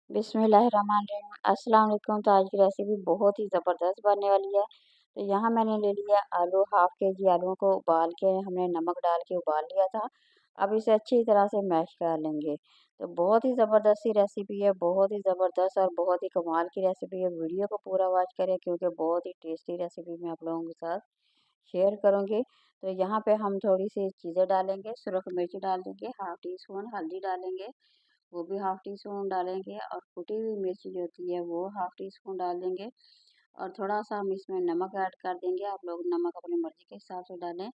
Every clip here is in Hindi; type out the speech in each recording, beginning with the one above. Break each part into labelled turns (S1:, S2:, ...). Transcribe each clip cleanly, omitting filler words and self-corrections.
S1: बिस्मिल्लाहिर्रहमानिर्रहीम। अस्सलाम वालेकुम। तो आज की रेसिपी बहुत ही ज़बरदस्त बनने वाली है। तो यहाँ मैंने ले लिया आलू, हाफ़ केजी आलूओं को उबाल के हमने नमक डाल के उबाल लिया था। अब इसे अच्छी तरह से मैश कर लेंगे। तो बहुत ही ज़बरदस्त सी रेसिपी है, बहुत ही ज़बरदस्त और बहुत ही कमाल की रेसिपी है। वीडियो को पूरा वॉच करें क्योंकि बहुत ही टेस्टी रेसिपी मैं आप लोगों के साथ शेयर करूँगी। तो यहाँ पे हम थोड़ी-सी चीज़ें डालेंगे, सुरख मिर्च डाल देंगे, हाफ़ टी स्पून हल्दी डालेंगे, वो भी हाफ़ टी स्पून डालेंगे और कुटी हुई मिर्च जो होती है वो हाफ़ टी स्पून डाल देंगे और थोड़ा-सा हम इसमें नमक ऐड कर देंगे। आप लोग नमक अपनी मर्ज़ी के हिसाब से डालें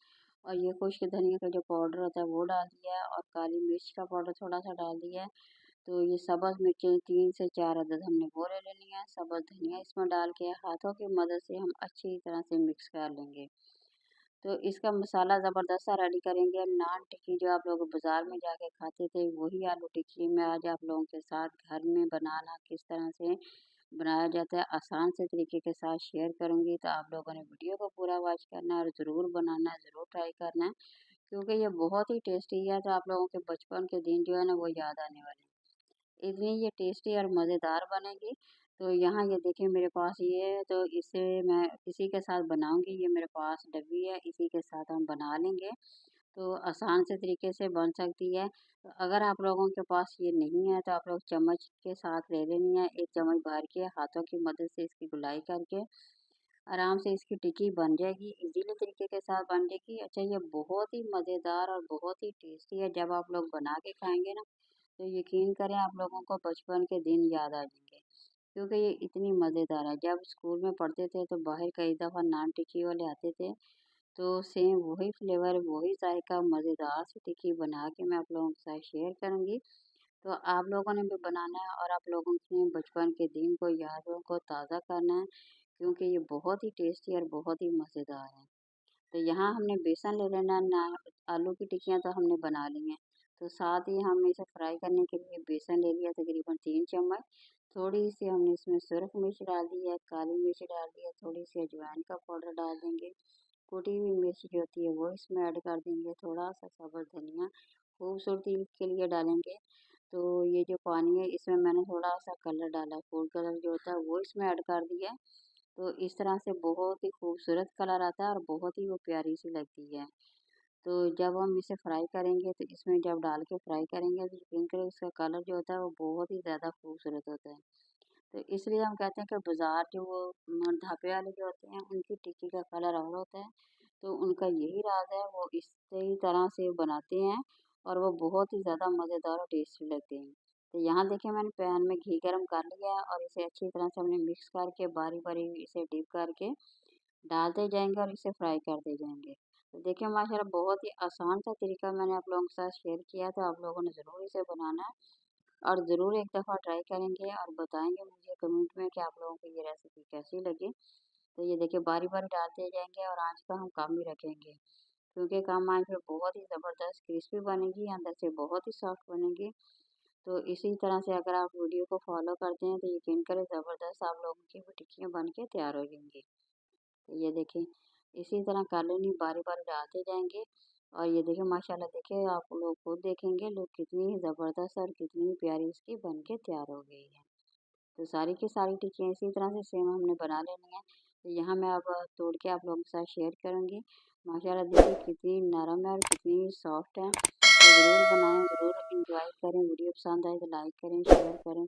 S1: और ये खुश्क धनिया का जो पाउडर होता है वो डाल दिया है और काली मिर्च का पाउडर थोड़ा-सा डाल दिया है। तो ये सब्ज़ मिर्चें 3 से 4 अदद हमने वो ले लेनी है। सब्ज़ धनिया इसमें डाल के हाथों की मदद से हम अच्छी तरह से मिक्स कर लेंगे। तो इसका मसाला ज़बरदस्त सा रेडी करेंगे। नान टिक्की जो आप लोग बाज़ार में जाके खाते थे वही आलू टिक्की मैं आज आप लोगों के साथ घर में बनाना किस तरह से बनाया जाता है आसान से तरीके के साथ शेयर करूंगी। तो आप लोगों ने वीडियो को पूरा वॉच करना है और ज़रूर बनाना है, ज़रूर ट्राई करना है क्योंकि ये बहुत ही टेस्टी है। तो आप लोगों के बचपन के दिन जो है ना वो याद आने वाले हैं। इतनी ये टेस्टी और मज़ेदार बनेगी। तो यहाँ ये देखिए मेरे पास ये है तो इसे मैं इसी के साथ बनाऊंगी। ये मेरे पास डब्बी है, इसी के साथ हम बना लेंगे। तो आसान से तरीके से बन सकती है। तो अगर आप लोगों के पास ये नहीं है तो आप लोग चम्मच के साथ ले लेनी है। एक चम्मच भर के हाथों की मदद से इसकी गुलाई करके आराम से इसकी टिक्की बन जाएगी। इजीली तरीके के साथ बन जाएगी। अच्छा ये बहुत ही मज़ेदार और बहुत ही टेस्टी है। जब आप लोग बना के खाएंगे ना तो यकीन करें आप लोगों को बचपन के दिन याद आ जाएंगे क्योंकि ये इतनी मज़ेदार है। जब स्कूल में पढ़ते थे तो बाहर कई दफ़ा नान टिक्की वाले आते थे तो सेम वही फ्लेवर वही जायका मज़ेदार सी टिक्की बना के मैं आप लोगों के साथ शेयर करूँगी। तो आप लोगों ने भी बनाना है और आप लोगों के बचपन के दिन को यादों को ताज़ा करना है क्योंकि ये बहुत ही टेस्टी और बहुत ही मज़ेदार है। तो यहाँ हमने बेसन ले लेना ना। आलू की टिक्कियाँ तो हमने बना ली हैं। तो साथ ही हमने इसे फ्राई करने के लिए बेसन ले लिया तकरीबन 3 चम्मच। थोड़ी सी हमने इसमें सुरख मिर्च डाल दी है, काली मिर्च डाल दी है, थोड़ी सी अजवाइन का पाउडर डाल देंगे। कुटी हुई मिर्च जो होती है वो इसमें ऐड कर देंगे। थोड़ा सा सब्ज़ धनिया खूबसूरती के लिए डालेंगे। तो ये जो पानी है इसमें मैंने थोड़ा सा कलर डाला, फूड कलर जो होता है वो इसमें ऐड कर दिया है। तो इस तरह से बहुत ही खूबसूरत कलर आता है और बहुत ही वो प्यारी सी लगती है। तो जब हम इसे फ्राई करेंगे तो इसमें जब डाल के फ्राई करेंगे तो यकीन करें इसका कलर जो होता है वो बहुत ही ज़्यादा खूबसूरत होता है। तो इसलिए हम कहते हैं कि बाज़ार जो वो ढाबे वाले जो होते हैं उनकी टिक्की का कलर और होता है। तो उनका यही राज है, वो इसी तरह से बनाते हैं और वो बहुत ही ज़्यादा मज़ेदार और टेस्टी लगते हैं। तो यहाँ देखिए मैंने पैन में घी गरम कर लिया है और इसे अच्छी तरह से हमने मिक्स करके बारी बारी इसे डिप करके डालते जाएंगे और इसे फ्राई करते जाएंगे। तो देखिए माशाल्लाह बहुत ही आसान सा तरीका मैंने आप लोगों के साथ शेयर किया। तो आप लोगों ने ज़रूर इसे बनाना है और ज़रूर एक दफ़ा ट्राई करेंगे और बताएंगे मुझे कमेंट में कि आप लोगों को ये रेसिपी कैसी लगी। तो ये देखिए बारी बारी डालते जाएंगे और आंच का हम कम ही रखेंगे क्योंकि कम आंच में बहुत ही ज़बरदस्त क्रिस्पी बनेगी, अंदर से बहुत ही सॉफ्ट बनेगी। तो इसी तरह से अगर आप वीडियो को फॉलो करते हैं तो यकीन करें ज़बरदस्त आप लोगों की भी टिक्कियाँ बन के तैयार हो जाएंगी। तो ये देखें इसी तरह कॉलोनी बारी-बारी डालते जाएँगे और ये देखिए माशाल्लाह देखिए आप लोग खुद देखेंगे लोग कितनी ज़बरदस्त और कितनी प्यारी इसकी बन के तैयार हो गई है। तो सारी की सारी टिक्कियाँ इसी तरह से सेम हमने बना लेनी है। तो यहाँ मैं अब तोड़ के आप लोगों के साथ शेयर करूँगी। माशाल्लाह देखिए कितनी नरम है और कितनी सॉफ्ट है। तो ज़रूर बनाएँ, ज़रूर एंजॉय करें। वीडियो पसंद आए तो लाइक करें, शेयर करें।